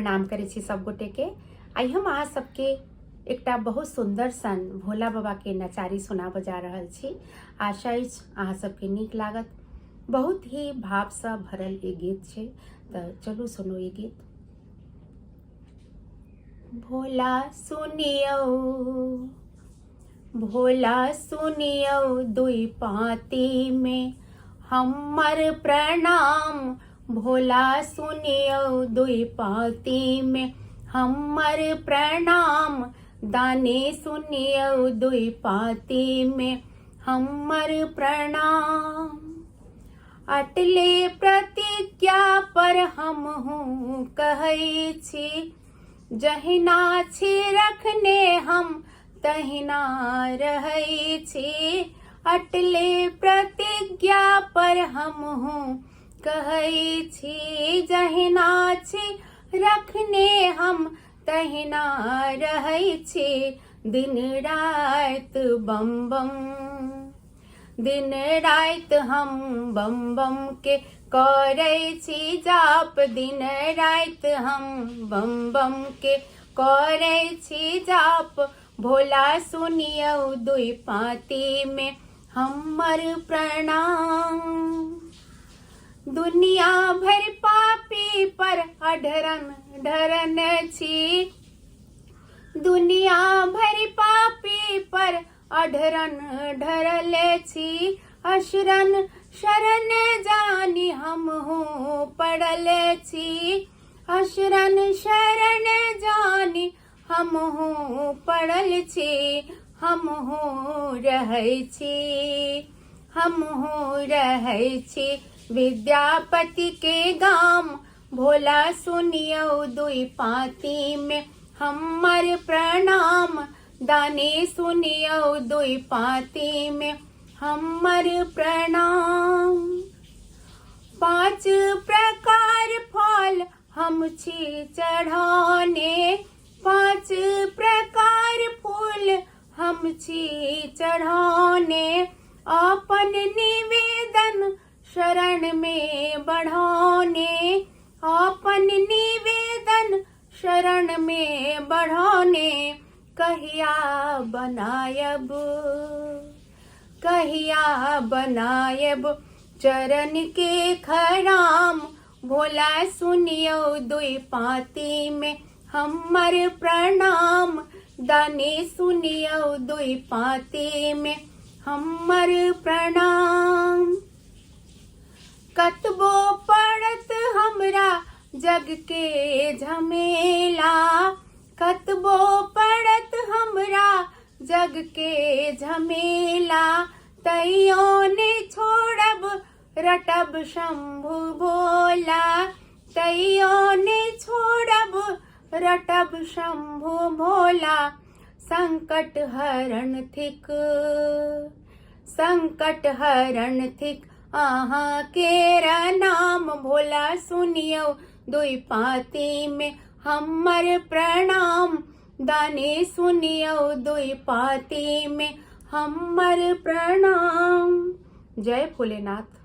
प्रणाम करै छी सब गोटे के। आई हम अहाँ सबके एकटा बहुत सुंदर सन भोला बाबा के नचारी सुनाबऽ जा रहल छी। आशा अछि अहाँ सबके नीक लागत। बहुत ही भाव से भरल एक गीत छै, तो चलू सुनो ये गीत। भोला सुनियो, भोला सुनियो, दुई पाती में हमर प्रणाम। भोला सुनियो, दुई पाती में हमर प्रणाम। दानी सुनियो, दुई पाती में हमर प्रणाम। अटले प्रतिज्ञा पर हमहूँ कहै छी, जहिना छी रखने हम तहिना रहै छी। अटले प्रतिज्ञा पर हमहूँ कहै छी, जहिना छी रखने हम तहिना रहै छी। दिन रात बम बम, दिन रात हम बम बम के करै छी जाप। दिन रात हम बम बम के करै छी जाप। भोला सुनियो, दुई पाती में हमर प्रणाम। दुनिया भर पापी पर अढरन ढरन छी। दुनिया भर पापी पर अढरन ढरल छी। असुरन शरण जानी हमहूँ पड़ल छी। असुरन शरण जानी हमहूँ पड़ल छी। हमहूँ रहै छी, हमहूँ रहै छी विद्यापति के गाम। भोला सुनियो, दुई पाती में हमर प्रणाम। दानी सुनियो, दुई पाती में हमर प्रणाम। पांच प्रकार फल हम छी चढ़ाने, पांच प्रकार फूल हम छी चढ़ाने। अपन निवेदन शरण में बढ़ाने, अपन निवेदन शरण में बढ़ाने। कहिया बनायब, कहिया बनायब चरण के खराम। भोला सुनियो, दुई पाती में हमर प्रणाम। दानी सुनियो, दुई पाती में हमर प्रणाम। कतबो पड़त हमरा जग के झमेला, कतबो पड़त हमरा जग के झमेला। तैयो ने छोड़ब रटब शंभु भोला, तैयो ने छोड़ब रटब शंभु भोला। संकट हरण थिक, संकट हरण थिक अहाँ केरा नाम। भोला सुनियो, दुई पाती में हमर प्रणाम। दानी सुनियो, दुई पाती में हमर प्रणाम। जय भोलेनाथ।